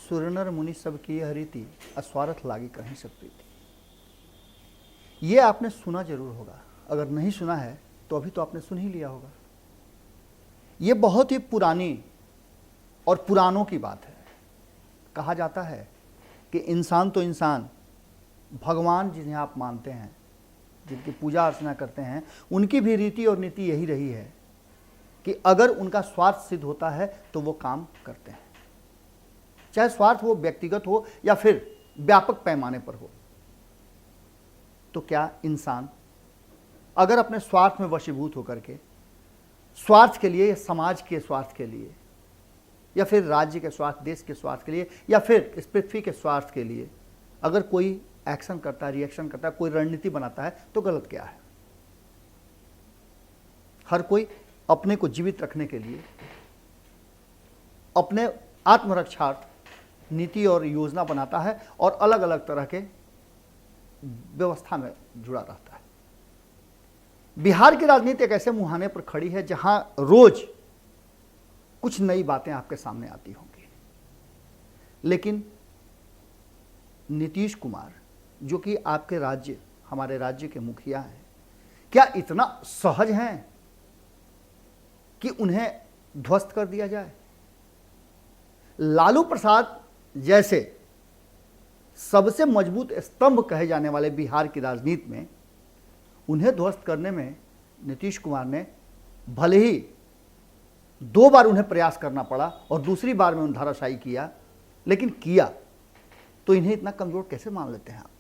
सुरनर मुनि सब की यह रीति, अस्वार्थ लागी कहीं सब प्रीति। ये आपने सुना जरूर होगा, अगर नहीं सुना है तो अभी तो आपने सुन ही लिया होगा। ये बहुत ही पुरानी और पुरानों की बात है। कहा जाता है कि इंसान तो इंसान, भगवान जिन्हें आप मानते हैं, जिनकी पूजा अर्चना करते हैं, उनकी भी रीति और नीति यही रही है कि अगर उनका स्वार्थ सिद्ध होता है तो वो काम करते हैं, चाहे स्वार्थ वो व्यक्तिगत हो या फिर व्यापक पैमाने पर हो। तो क्या इंसान अगर अपने स्वार्थ में वशीभूत होकर के स्वार्थ के लिए, समाज के स्वार्थ के लिए, या फिर राज्य के स्वार्थ, देश के स्वार्थ के लिए, या फिर इस पृथ्वी के स्वार्थ के लिए अगर कोई एक्शन करता है, रिएक्शन करता है, कोई रणनीति बनाता है, तो गलत क्या है? हर कोई अपने को जीवित रखने के लिए, अपने आत्मरक्षार्थ नीति और योजना बनाता है और अलग अलग तरह के व्यवस्था में जुड़ा रहता है। बिहार की राजनीति एक ऐसे मुहाने पर खड़ी है जहां रोज कुछ नई बातें आपके सामने आती होंगी, लेकिन नीतीश कुमार जो कि आपके राज्य, हमारे राज्य के मुखिया हैं, क्या इतना सहज हैं कि उन्हें ध्वस्त कर दिया जाए? लालू प्रसाद जैसे सबसे मजबूत स्तंभ कहे जाने वाले बिहार की राजनीति में उन्हें ध्वस्त करने में नीतीश कुमार ने भले ही 2 बार उन्हें प्रयास करना पड़ा और दूसरी बार में उन्हें धराशायी किया, लेकिन किया, तो इन्हें इतना कमजोर कैसे मान लेते हैं आप?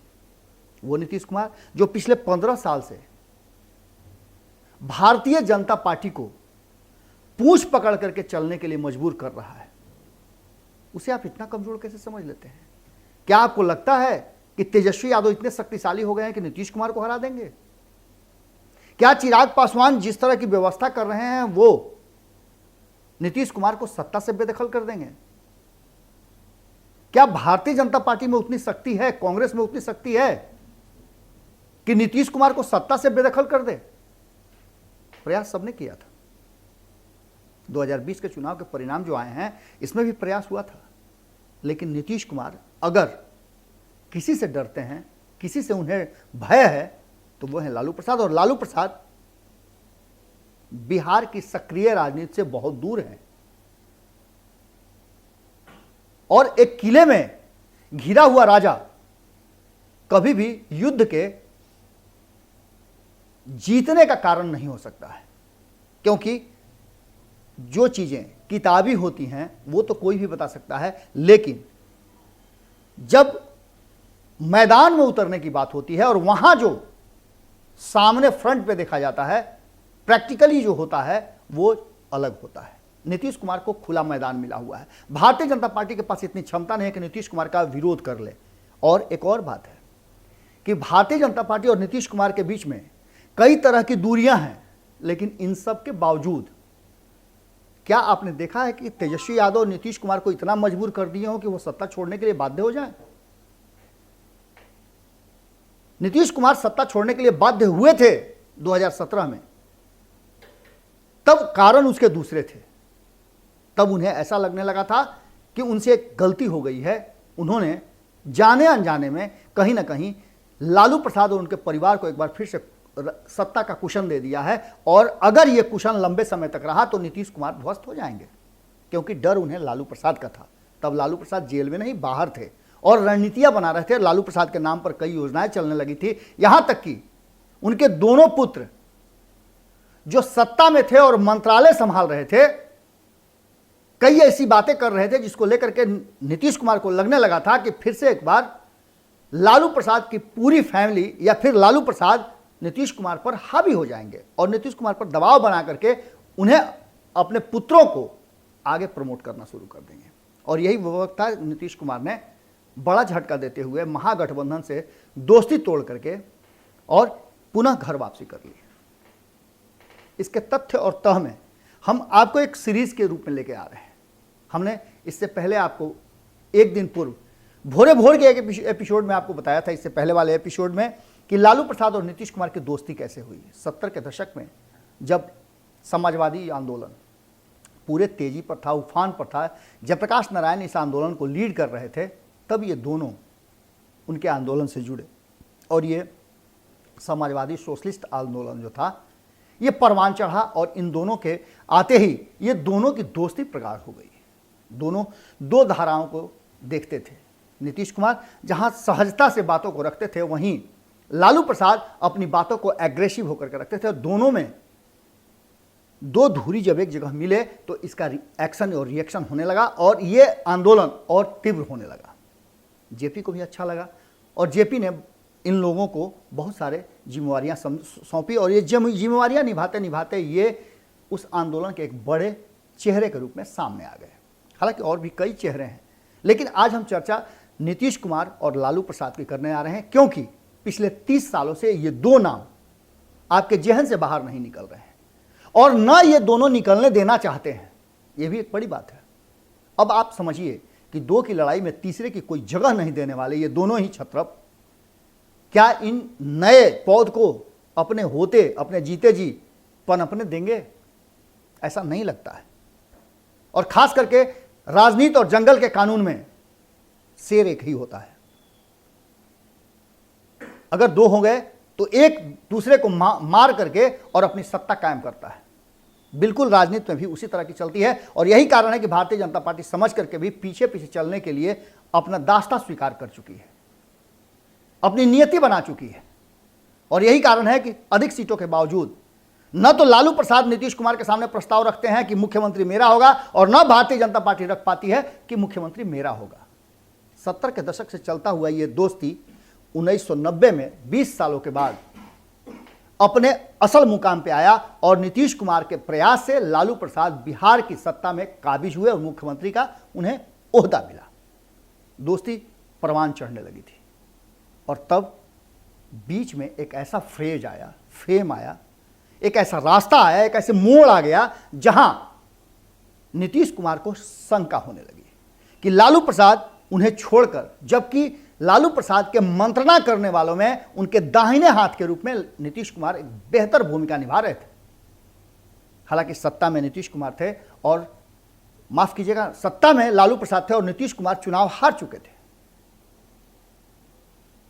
वो नीतीश कुमार जो पिछले 15 साल से भारतीय जनता पार्टी को पूंछ पकड़ करके चलने के लिए मजबूर कर रहा है, उसे आप इतना कमजोर कैसे समझ लेते हैं? क्या आपको लगता है कि तेजस्वी यादव इतने शक्तिशाली हो गए हैं कि नीतीश कुमार को हरा देंगे? क्या चिराग पासवान जिस तरह की व्यवस्था कर रहे हैं वो नीतीश कुमार को सत्ता से बेदखल कर देंगे? क्या भारतीय जनता पार्टी में उतनी शक्ति है, कांग्रेस में उतनी शक्ति है कि नीतीश कुमार को सत्ता से बेदखल कर दे? प्रयास सबने किया था। 2020 के चुनाव के परिणाम जो आए हैं, इसमें भी प्रयास हुआ था, लेकिन नीतीश कुमार अगर किसी से डरते हैं, किसी से उन्हें भय है, तो वो है लालू प्रसाद। और लालू प्रसाद बिहार की सक्रिय राजनीति से बहुत दूर है और एक किले में घिरा हुआ राजा कभी भी युद्ध के जीतने का कारण नहीं हो सकता है, क्योंकि जो चीजें किताबी होती हैं वो तो कोई भी बता सकता है, लेकिन जब मैदान में उतरने की बात होती है और वहां जो सामने फ्रंट पे देखा जाता है, प्रैक्टिकली जो होता है वो अलग होता है। नीतीश कुमार को खुला मैदान मिला हुआ है। भारतीय जनता पार्टी के पास इतनी क्षमता नहीं है कि नीतीश कुमार का विरोध कर ले। और एक और बात है कि भारतीय जनता पार्टी और नीतीश कुमार के बीच में कई तरह की दूरियां हैं, लेकिन इन सब के बावजूद क्या आपने देखा है कि तेजस्वी यादव नीतीश कुमार को इतना मजबूर कर दिए हो कि वो सत्ता छोड़ने के लिए बाध्य हो जाएं? नीतीश कुमार सत्ता छोड़ने के लिए बाध्य हुए थे 2017 में, तब कारण उसके दूसरे थे। तब उन्हें ऐसा लगने लगा था कि उनसे एक गलती हो गई है। उन्होंने जाने अनजाने में कहीं ना कहीं लालू प्रसाद और उनके परिवार को एक बार फिर से सत्ता का कुशन दे दिया है, और अगर यह कुशन लंबे समय तक रहा तो नीतीश कुमार ध्वस्त हो जाएंगे, क्योंकि डर उन्हें लालू प्रसाद का था। तब लालू प्रसाद जेल में नहीं, बाहर थे और रणनीतियां बना रहे थे। लालू प्रसाद के नाम पर कई योजनाएं चलने लगी थी, यहां तक कि उनके दोनों पुत्र जो सत्ता में थे और मंत्रालय संभाल रहे थे, कई ऐसी बातें कर रहे थे जिसको लेकर के नीतीश कुमार को लगने लगा था कि फिर से एक बार लालू प्रसाद की पूरी फैमिली या फिर लालू प्रसाद नीतीश कुमार पर हावी हो जाएंगे और नीतीश कुमार पर दबाव बना करके उन्हें, अपने पुत्रों को आगे प्रमोट करना शुरू कर देंगे। और यही व्यवस्था नीतीश कुमार ने बड़ा झटका देते हुए महागठबंधन से दोस्ती तोड़ करके और पुनः घर वापसी कर ली। इसके तथ्य और तह में हम आपको एक सीरीज के रूप में लेके आ रहे हैं। हमने इससे पहले आपको एक दिन पूर्व भोरे भोर के एक एपिसोड में आपको बताया था, इससे पहले वाले एपिसोड में, कि लालू प्रसाद और नीतीश कुमार की दोस्ती कैसे हुई। 70 के दशक में जब समाजवादी आंदोलन, पूरे तेजी पर था, उफान पर था। जयप्रकाश नारायण इस आंदोलन को लीड कर रहे थे, तब ये दोनों उनके आंदोलन से जुड़े और ये समाजवादी सोशलिस्ट आंदोलन जो था ये परवान चढ़ा और इन दोनों के आते ही ये दोनों की दोस्ती प्रगाढ़ हो गई। दोनों दो धाराओं को देखते थे। नीतीश कुमार जहां सहजता से बातों को रखते थे, वहीं लालू प्रसाद अपनी बातों को एग्रेसिव होकर के रखते थे। और दोनों में दो धुरी जब एक जगह मिले तो इसका एक्शन और रिएक्शन होने लगा और ये आंदोलन और तीव्र होने लगा। जेपी को भी अच्छा लगा और जेपी ने इन लोगों को बहुत सारे जिम्मेवारियां सौंपी और ये जिम्मेवारियां निभाते निभाते ये उस आंदोलन के एक बड़े चेहरे के रूप में सामने आ गए। हालांकि और भी कई चेहरे हैं, लेकिन आज हम चर्चा नीतीश कुमार और लालू प्रसाद की करने आ रहे हैं, क्योंकि पिछले 30 सालों से ये दो नाम आपके जेहन से बाहर नहीं निकल रहे हैं और न ये दोनों निकलने देना चाहते हैं। ये भी एक बड़ी बात है। अब आप समझिए कि दो की लड़ाई में तीसरे की कोई जगह नहीं देने वाले ये दोनों ही क्षत्रप क्या इन नए पौध को अपने होते, अपने जीते जी पनपने देंगे? ऐसा नहीं लगता है। और खास करके राजनीति और जंगल के कानून में शेर एक ही होता है। अगर दो हो गए तो एक दूसरे को मार करके और अपनी सत्ता कायम करता है। बिल्कुल राजनीति में भी उसी तरह की चलती है और यही कारण है कि भारतीय जनता पार्टी समझ करके भी पीछे पीछे चलने के लिए अपना दास्ता स्वीकार कर चुकी है, अपनी नियति बना चुकी है। और यही कारण है कि अधिक सीटों के बावजूद न तो लालू प्रसाद नीतीश कुमार के सामने प्रस्ताव रखते हैं कि मुख्यमंत्री मेरा होगा और न भारतीय जनता पार्टी रख पाती है कि मुख्यमंत्री मेरा होगा। 70 के दशक से चलता हुआ ये दोस्ती 1990 में 20 सालों के बाद अपने असल मुकाम पे आया और नीतीश कुमार के प्रयास से लालू प्रसाद बिहार की सत्ता में काबिज हुए और मुख्यमंत्री का उन्हें ओहदा मिला। दोस्ती परवान चढ़ने लगी थी और तब बीच में एक ऐसा फेम आया, एक ऐसा रास्ता आया, एक ऐसे मोड़ आ गया जहां नीतीश कुमार को शंका होने लगी कि लालू प्रसाद उन्हें छोड़कर, जबकि लालू प्रसाद के मंत्रणा करने वालों में उनके दाहिने हाथ के रूप में नीतीश कुमार एक बेहतर भूमिका निभा रहे थे। हालांकि सत्ता में नीतीश कुमार थे और माफ कीजिएगा, सत्ता में लालू प्रसाद थे और नीतीश कुमार चुनाव हार चुके थे।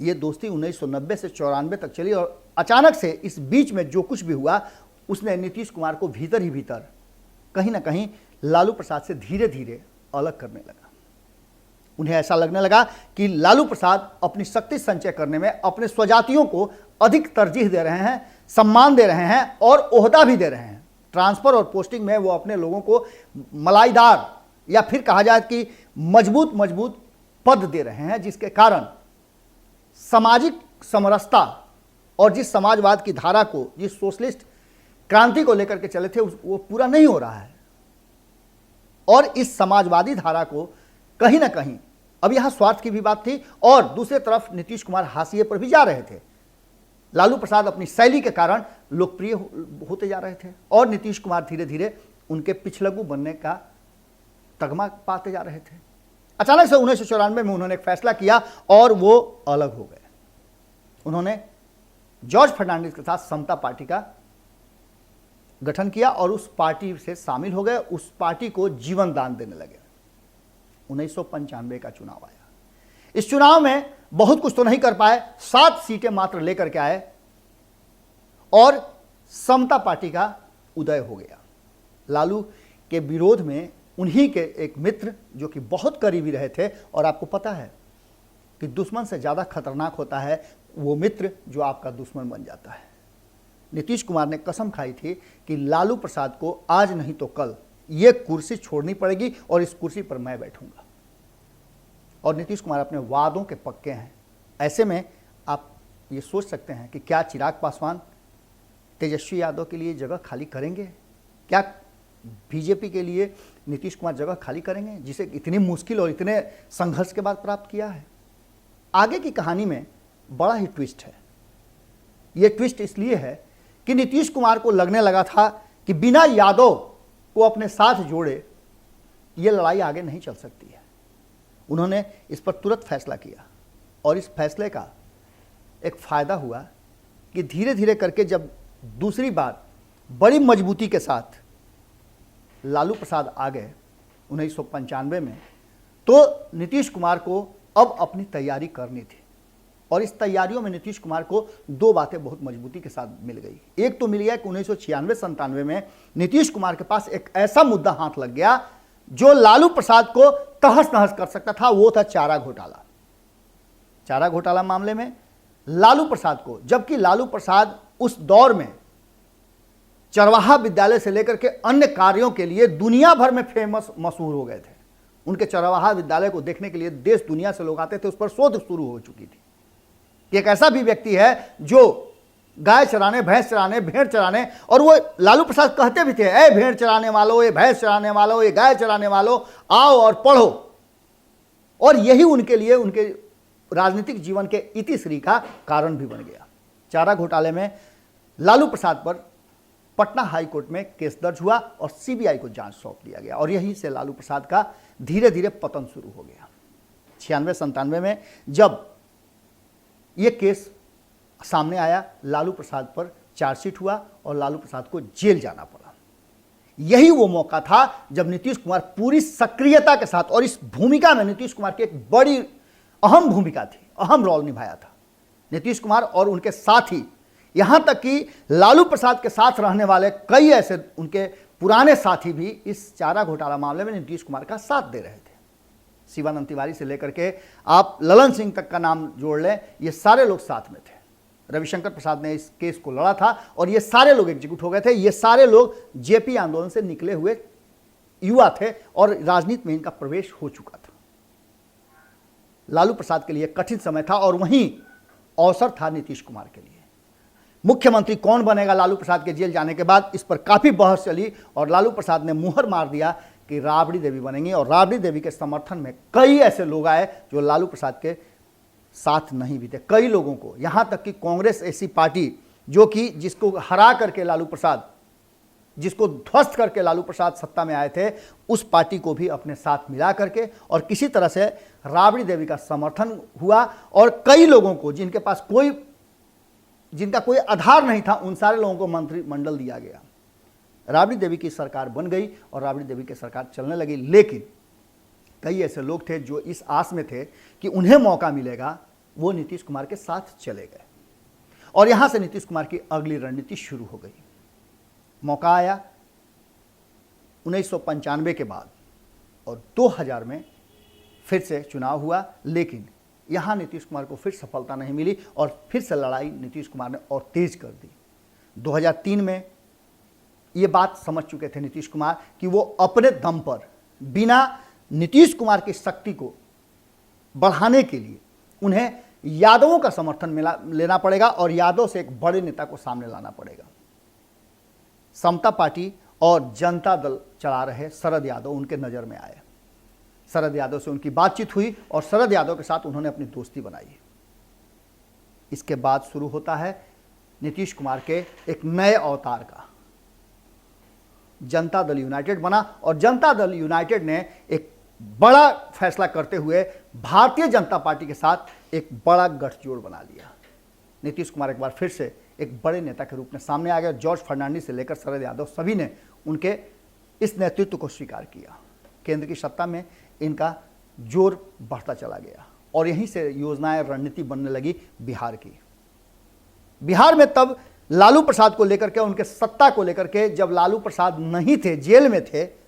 यह दोस्ती 1990 से 94 तक चली और अचानक से इस बीच में जो कुछ भी हुआ उसने नीतीश कुमार को भीतर ही भीतर कहीं ना कहीं लालू प्रसाद से धीरे धीरे अलग करने लगा। उन्हें ऐसा लगने लगा कि लालू प्रसाद अपनी शक्ति संचय करने में अपने स्वजातियों को अधिक तरजीह दे रहे हैं, सम्मान दे रहे हैं और ओहदा भी दे रहे हैं। ट्रांसफर और पोस्टिंग में वो अपने लोगों को मलाईदार या फिर कहा जाए कि मजबूत पद दे रहे हैं, जिसके कारण सामाजिक समरसता और जिस समाजवाद की धारा को, जिस सोशलिस्ट क्रांति को लेकर के चले थे वो पूरा नहीं हो रहा है। और इस समाजवादी धारा को कहीं ना कहीं अब यहां स्वार्थ की भी बात थी और दूसरी तरफ नीतीश कुमार हाशिए पर भी जा रहे थे। लालू प्रसाद अपनी शैली के कारण लोकप्रिय होते जा रहे थे और नीतीश कुमार धीरे धीरे उनके पिछलगू बनने का तगमा पाते जा रहे थे। अचानक से 1994 में उन्होंने एक फैसला किया और वो अलग हो गए। उन्होंने जॉर्ज फर्नांडिस के साथ समता पार्टी का गठन किया और उस पार्टी से शामिल हो गए। उस पार्टी को जीवन दान देने लगे। 1995 का चुनाव आया। इस चुनाव में बहुत कुछ तो नहीं कर पाए, 7 सीटें मात्र लेकर के आए और समता पार्टी का उदय हो गया। लालू के विरोध में उन्हीं के एक मित्र जो कि बहुत करीबी रहे थे, और आपको पता है कि दुश्मन से ज़्यादा खतरनाक होता है वो मित्र जो आपका दुश्मन बन जाता है। नीतीश कुमार ने कसम खाई थी कि लालू प्रसाद को आज नहीं तो कल ये कुर्सी छोड़नी पड़ेगी और इस कुर्सी पर मैं बैठूंगा। और नीतीश कुमार अपने वादों के पक्के हैं। ऐसे में आप ये सोच सकते हैं कि क्या चिराग पासवान तेजस्वी यादव के लिए जगह खाली करेंगे? क्या बीजेपी के लिए नीतीश कुमार जगह खाली करेंगे, जिसे इतनी मुश्किल और इतने संघर्ष के बाद प्राप्त किया है? आगे की कहानी में बड़ा ही ट्विस्ट है। यह ट्विस्ट इसलिए है कि नीतीश कुमार को लगने लगा था कि बिना यादव को अपने साथ जोड़े यह लड़ाई आगे नहीं चल सकती है। उन्होंने इस पर तुरंत फैसला किया और इस फैसले का एक फ़ायदा हुआ कि धीरे धीरे करके जब दूसरी बार बड़ी मजबूती के साथ लालू प्रसाद आ गए 1995 में, तो नीतीश कुमार को अब अपनी तैयारी करनी थी। और इस तैयारियों में नीतीश कुमार को दो बातें बहुत मजबूती के साथ मिल गई। एक तो मिल गया कि 1996-97 में नीतीश कुमार के पास एक ऐसा मुद्दा हाथ लग गया जो लालू प्रसाद को तहस नहस कर सकता था, वो था चारा घोटाला। चारा घोटाला मामले में लालू प्रसाद को, जबकि लालू प्रसाद उस दौर में चरवाहा विद्यालय से लेकर के अन्य कार्यों के लिए दुनिया भर में फेमस मशहूर हो गए थे। उनके चरवाहा विद्यालय को देखने के लिए देश दुनिया से लोग आते थे, उस पर शोध शुरू हो चुकी थी कि एक ऐसा भी व्यक्ति है जो गाय चराने, भैंस चराने, भेड़ चराने, और वो लालू प्रसाद कहते भी थे, ए भेड़ चराने वालों, ये भैंस चराने वालों, ये गाय चराने वालों, आओ और पढ़ो। और यही उनके लिए उनके राजनीतिक जीवन के इतिश्री का कारण भी बन गया। चारा घोटाले में लालू प्रसाद पर पटना हाई कोर्ट में केस दर्ज हुआ और सीबीआई को जांच सौंप दिया गया, और यहीं से लालू प्रसाद का धीरे धीरे पतन शुरू हो गया। 96-97 में जब ये केस सामने आया, लालू प्रसाद पर चार्जशीट हुआ और लालू प्रसाद को जेल जाना पड़ा। यही वो मौका था जब नीतीश कुमार पूरी सक्रियता के साथ, और इस भूमिका में नीतीश कुमार की एक बड़ी अहम भूमिका थी, अहम रोल निभाया था नीतीश कुमार और उनके साथी। यहां तक कि लालू प्रसाद के साथ रहने वाले कई ऐसे उनके पुराने साथी भी इस चारा घोटाला मामले में नीतीश कुमार का साथ दे रहे थे। शिवानंद तिवारी से लेकर के आप ललन सिंह तक का नाम जोड़ लें, ये सारे लोग साथ में थे। रविशंकर प्रसाद ने इस केस को लड़ा था और ये सारे लोग एग्जीक्यूट हो गए थे। ये सारे लोग जेपी आंदोलन से निकले हुए युवा थे और राजनीति में इनका प्रवेश हो चुका था। लालू प्रसाद के लिए कठिन समय था और वहीं अवसर था नीतीश कुमार के लिए। मुख्यमंत्री कौन बनेगा लालू प्रसाद के जेल जाने के बाद, इस पर काफी बहस चली और लालू प्रसाद ने मुहर मार दिया कि राबड़ी देवी बनेंगी, और राबड़ी देवी के समर्थन में कई ऐसे लोग आए जो लालू प्रसाद के साथ नहीं भी थे। कई लोगों को, यहां तक कि कांग्रेस ऐसी पार्टी जो कि जिसको हरा करके लालू प्रसाद, जिसको ध्वस्त करके लालू प्रसाद सत्ता में आए थे, उस पार्टी को भी अपने साथ मिला करके और किसी तरह से राबड़ी देवी का समर्थन हुआ। और कई लोगों को जिनका कोई आधार नहीं था, उन सारे लोगों को मंत्रिमंडल दिया गया। राबड़ी देवी की सरकार बन गई और राबड़ी देवी की सरकार चलने लगी। लेकिन कई ऐसे लोग थे जो इस आस में थे कि उन्हें मौका मिलेगा, वो नीतीश कुमार के साथ चले गए और यहां से नीतीश कुमार की अगली रणनीति शुरू हो गई। मौका आया 1995 के बाद और 2000 में फिर से चुनाव हुआ, लेकिन यहां नीतीश कुमार को फिर सफलता नहीं मिली और फिर से लड़ाई नीतीश कुमार ने और तेज कर दी। 2003 में ये बात समझ चुके थे नीतीश कुमार कि वो अपने दम पर, बिना नीतीश कुमार की शक्ति को बढ़ाने के लिए उन्हें यादवों का समर्थन लेना पड़ेगा और यादव से एक बड़े नेता को सामने लाना पड़ेगा। समता पार्टी और जनता दल चला रहे शरद यादव उनके नज़र में आए। शरद यादव से उनकी बातचीत हुई और शरद यादव के साथ उन्होंने अपनी दोस्ती बनाई। इसके बाद शुरू होता है नीतीश कुमार के एक नए अवतार का। जनता दल यूनाइटेड बना और जनता दल यूनाइटेड ने एक बड़ा फैसला करते हुए भारतीय जनता पार्टी के साथ एक बड़ा गठजोड़ बना लिया। नीतीश कुमार एक बार फिर से एक बड़े नेता के रूप में सामने आ गए। जॉर्ज फर्नांडिस से लेकर शरद यादव सभी ने उनके इस नेतृत्व को स्वीकार किया। केंद्र की सत्ता में इनका जोर बढ़ता चला गया और यहीं से योजनाएं, रणनीति बनने लगी बिहार की। बिहार में तब लालू प्रसाद को लेकर के, उनके सत्ता को लेकर के, जब लालू प्रसाद नहीं थे, जेल में थे,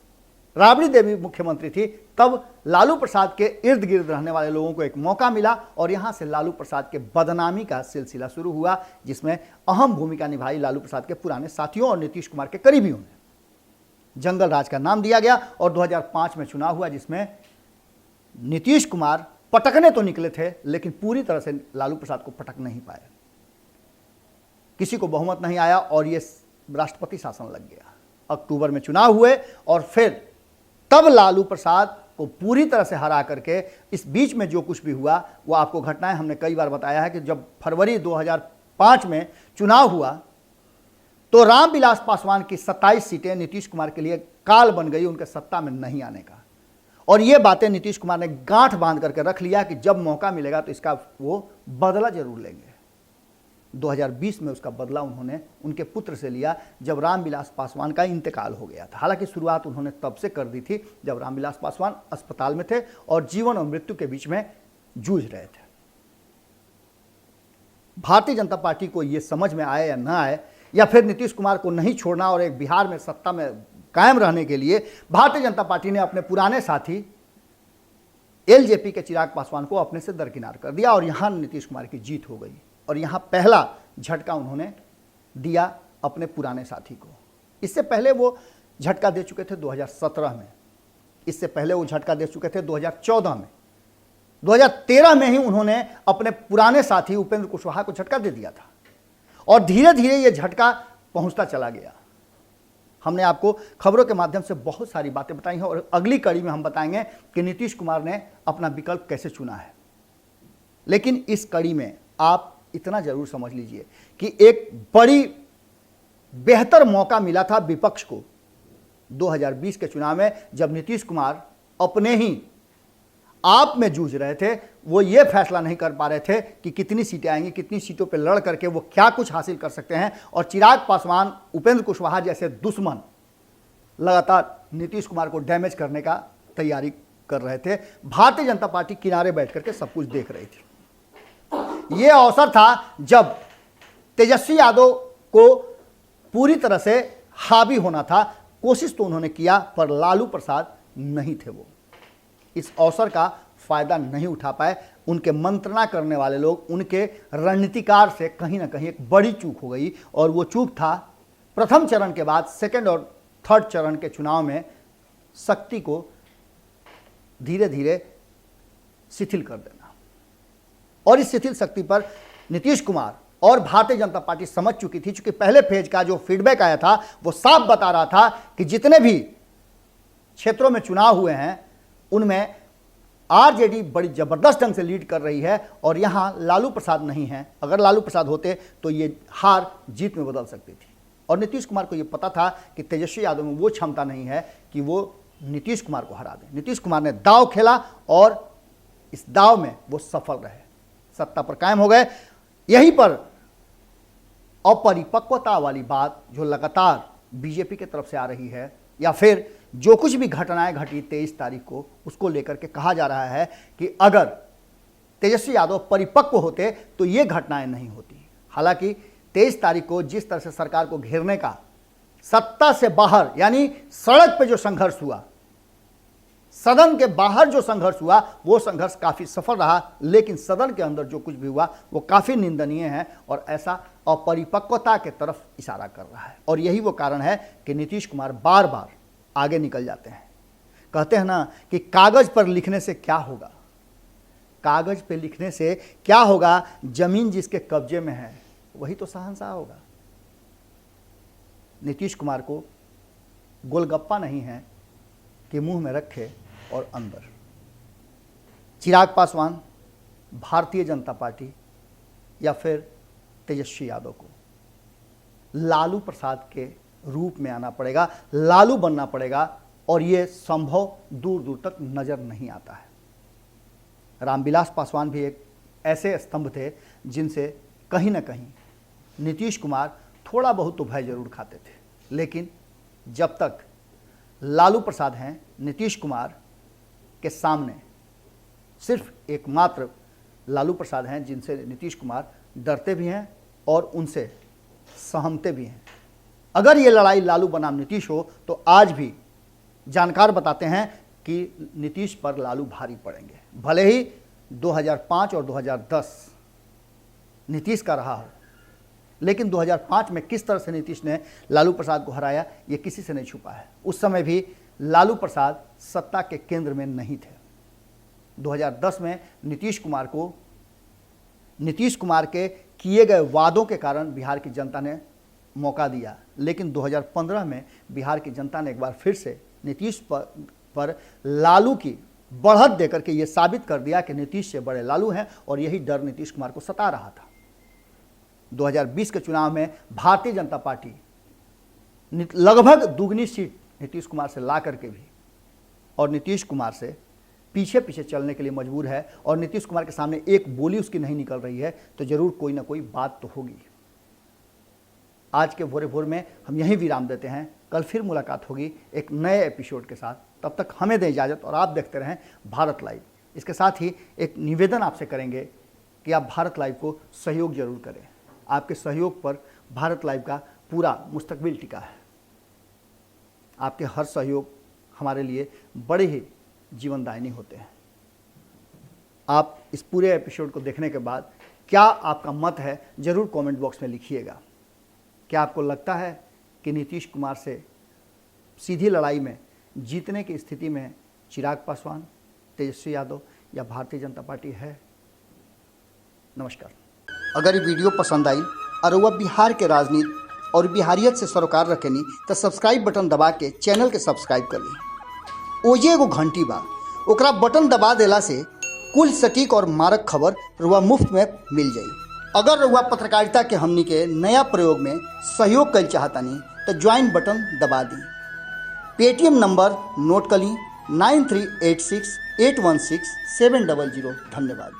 राबड़ी देवी मुख्यमंत्री थी, तब लालू प्रसाद के इर्द गिर्द रहने वाले लोगों को एक मौका मिला और यहां से लालू प्रसाद के बदनामी का सिलसिला शुरू हुआ, जिसमें अहम भूमिका निभाई लालू प्रसाद के पुराने साथियों और नीतीश कुमार के करीबियों ने। जंगल राज का नाम दिया गया और 2005 में चुनाव हुआ, जिसमें नीतीश कुमार पटकने तो निकले थे लेकिन पूरी तरह से लालू प्रसाद को पटक नहीं पाए। किसी को बहुमत नहीं आया और ये राष्ट्रपति शासन लग गया। अक्टूबर में चुनाव हुए और फिर तब लालू प्रसाद को पूरी तरह से हरा करके, इस बीच में जो कुछ भी हुआ वो आपको घटनाएं हमने कई बार बताया है कि जब फरवरी 2005 में चुनाव हुआ तो रामविलास पासवान की 27 सीटें नीतीश कुमार के लिए काल बन गई उनके सत्ता में नहीं आने का। और ये बातें नीतीश कुमार ने गांठ बांध करके रख लिया कि जब मौका मिलेगा तो इसका वो बदला जरूर लेंगे। 2020 में उसका बदला उन्होंने उनके पुत्र से लिया जब रामविलास पासवान का इंतकाल हो गया था। हालांकि शुरुआत उन्होंने तब से कर दी थी जब रामविलास पासवान अस्पताल में थे और जीवन और मृत्यु के बीच में जूझ रहे थे। भारतीय जनता पार्टी को यह समझ में आए या न आए, या फिर नीतीश कुमार को नहीं छोड़ना और एक बिहार में सत्ता में कायम रहने के लिए भारतीय जनता पार्टी ने अपने पुराने साथी एलजेपी के चिराग पासवान को अपने से दरकिनार कर दिया और यहां नीतीश कुमार की जीत हो गई। और यहां पहला झटका उन्होंने दिया अपने पुराने साथी को। इससे पहले वो झटका दे चुके थे 2017 में, इससे पहले वो झटका दे चुके थे 2014 में, 2013 में ही उन्होंने अपने पुराने साथी उपेंद्र कुशवाहा को झटका दे दिया था और धीरे धीरे ये झटका पहुंचता चला गया। हमने आपको खबरों के माध्यम से बहुत सारी बातें बताई हैं और अगली कड़ी में हम बताएंगे कि नीतीश कुमार ने अपना विकल्प कैसे चुना है। लेकिन इस कड़ी में आप इतना जरूर समझ लीजिए कि एक बड़ी बेहतर मौका मिला था विपक्ष को 2020 के चुनाव में, जब नीतीश कुमार अपने ही आप में जूझ रहे थे। वो ये फैसला नहीं कर पा रहे थे कि कितनी सीटें आएंगी, कितनी सीटों पर लड़ करके वो क्या कुछ हासिल कर सकते हैं। और चिराग पासवान, उपेंद्र कुशवाहा जैसे दुश्मन लगातार नीतीश कुमार को डैमेज करने का तैयारी कर रहे थे। भारतीय जनता पार्टी किनारे बैठ करके सब कुछ देख रही थी। यह अवसर था जब तेजस्वी यादव को पूरी तरह से हावी होना था। कोशिश तो उन्होंने किया पर लालू प्रसाद नहीं थे, वो इस अवसर का फायदा नहीं उठा पाए। उनके मंत्रणा करने वाले लोग, उनके रणनीतिकार से कहीं ना कहीं एक बड़ी चूक हो गई और वो चूक था प्रथम चरण के बाद सेकंड और थर्ड चरण के चुनाव में शक्ति को धीरे धीरे शिथिल कर देना। और इस शिथिल शक्ति पर नीतीश कुमार और भारतीय जनता पार्टी समझ चुकी थी, चूंकि पहले फेज का जो फीडबैक आया था वो साफ बता रहा था कि जितने भी क्षेत्रों में चुनाव हुए हैं उनमें आरजेडी बड़ी जबरदस्त ढंग से लीड कर रही है और यहां लालू प्रसाद नहीं है। अगर लालू प्रसाद होते तो ये हार जीत में बदल सकती थी। और नीतीश कुमार को यह पता था कि तेजस्वी यादव में वो क्षमता नहीं है कि वो नीतीश कुमार को हरा दें। नीतीश कुमार ने दांव खेला और इस दांव में वो सफल रहे, सत्ता पर कायम हो गए। यहीं पर अपरिपक्वता वाली बात जो लगातार बीजेपी की तरफ से आ रही है, या फिर जो कुछ भी घटनाएं घटी 23 तारीख को, उसको लेकर के कहा जा रहा है कि अगर तेजस्वी यादव परिपक्व होते तो ये घटनाएं नहीं होती। हालांकि 23 तारीख को जिस तरह से सरकार को घेरने का सत्ता से बाहर यानी सड़क पे जो संघर्ष हुआ, सदन के बाहर जो संघर्ष हुआ, वो संघर्ष काफी सफल रहा। लेकिन सदन के अंदर जो कुछ भी हुआ वो काफी निंदनीय है और ऐसा अपरिपक्वता के तरफ इशारा कर रहा है। और यही वो कारण है कि नीतीश कुमार बार बार आगे निकल जाते हैं। कहते हैं ना कि कागज पर लिखने से क्या होगा, कागज पे लिखने से क्या होगा, जमीन जिसके कब्जे में है वही तो शहंशाह होगा। नीतीश कुमार को गोलगप्पा नहीं है कि मुंह में रखे और अंदर। चिराग पासवान, भारतीय जनता पार्टी या फिर तेजस्वी यादव को लालू प्रसाद के रूप में आना पड़ेगा, लालू बनना पड़ेगा और यह संभव दूर दूर तक नजर नहीं आता है। रामविलास पासवान भी एक ऐसे स्तंभ थे जिनसे कहीं ना कहीं नीतीश कुमार थोड़ा बहुत तो भय जरूर खाते थे। लेकिन जब तक लालू प्रसाद हैं, नीतीश कुमार के सामने सिर्फ एकमात्र लालू प्रसाद हैं जिनसे नीतीश कुमार डरते भी हैं और उनसे सहमते भी हैं। अगर ये लड़ाई लालू बनाम नीतीश हो तो आज भी जानकार बताते हैं कि नीतीश पर लालू भारी पड़ेंगे। भले ही 2005 और 2010 नीतीश का रहा हो, लेकिन 2005 में किस तरह से नीतीश ने लालू प्रसाद को हराया ये किसी से नहीं छुपा है। उस समय भी लालू प्रसाद सत्ता के केंद्र में नहीं थे। 2010 में नीतीश कुमार के किए गए वादों के कारण बिहार की जनता ने मौका दिया, लेकिन 2015 में बिहार की जनता ने एक बार फिर से नीतीश पर लालू की बढ़त देकर के ये साबित कर दिया कि नीतीश से बड़े लालू हैं और यही डर नीतीश कुमार को सता रहा था। 2020 के चुनाव में भारतीय जनता पार्टी लगभग दुगनी सीट नीतीश कुमार से ला करके भी और नीतीश कुमार से पीछे पीछे चलने के लिए मजबूर है और नीतीश कुमार के सामने एक बोली उसकी नहीं निकल रही है, तो जरूर कोई ना कोई बात तो होगी। आज के भोरे भोर में हम यहीं विराम देते हैं। कल फिर मुलाकात होगी एक नए एपिसोड के साथ। तब तक हमें दें इजाज़त और आप देखते रहें भारत लाइव। इसके साथ ही एक निवेदन आपसे करेंगे कि आप भारत लाइव को सहयोग जरूर करें। आपके सहयोग पर भारत लाइव का पूरा मुस्तकबिल टिका है। आपके हर सहयोग हमारे लिए बड़े ही जीवनदायिनी होते हैं। आप इस पूरे एपिसोड को देखने के बाद क्या आपका मत है ज़रूर कमेंट बॉक्स में लिखिएगा। क्या आपको लगता है कि नीतीश कुमार से सीधी लड़ाई में जीतने की स्थिति में चिराग पासवान, तेजस्वी यादव या भारतीय जनता पार्टी है? नमस्कार। अगर ये वीडियो पसंद आई और वह बिहार के राजनीति और बिहारियत से सरोकार रखेनी तो सब्सक्राइब बटन दबा के चैनल के सब्सक्राइब कर ली। ओजे एगो घंटी बा, ओकरा बटन दबा देला से कुल सटीक और मारक खबर रुआ मुफ्त में मिल जाई। अगर रुआ पत्रकारिता के हमनी के नया प्रयोग में सहयोग कर चाहतानी तो ज्वाइन बटन दबा दी। पेटीएम नंबर नोट कर ली 9386816700। धन्यवाद।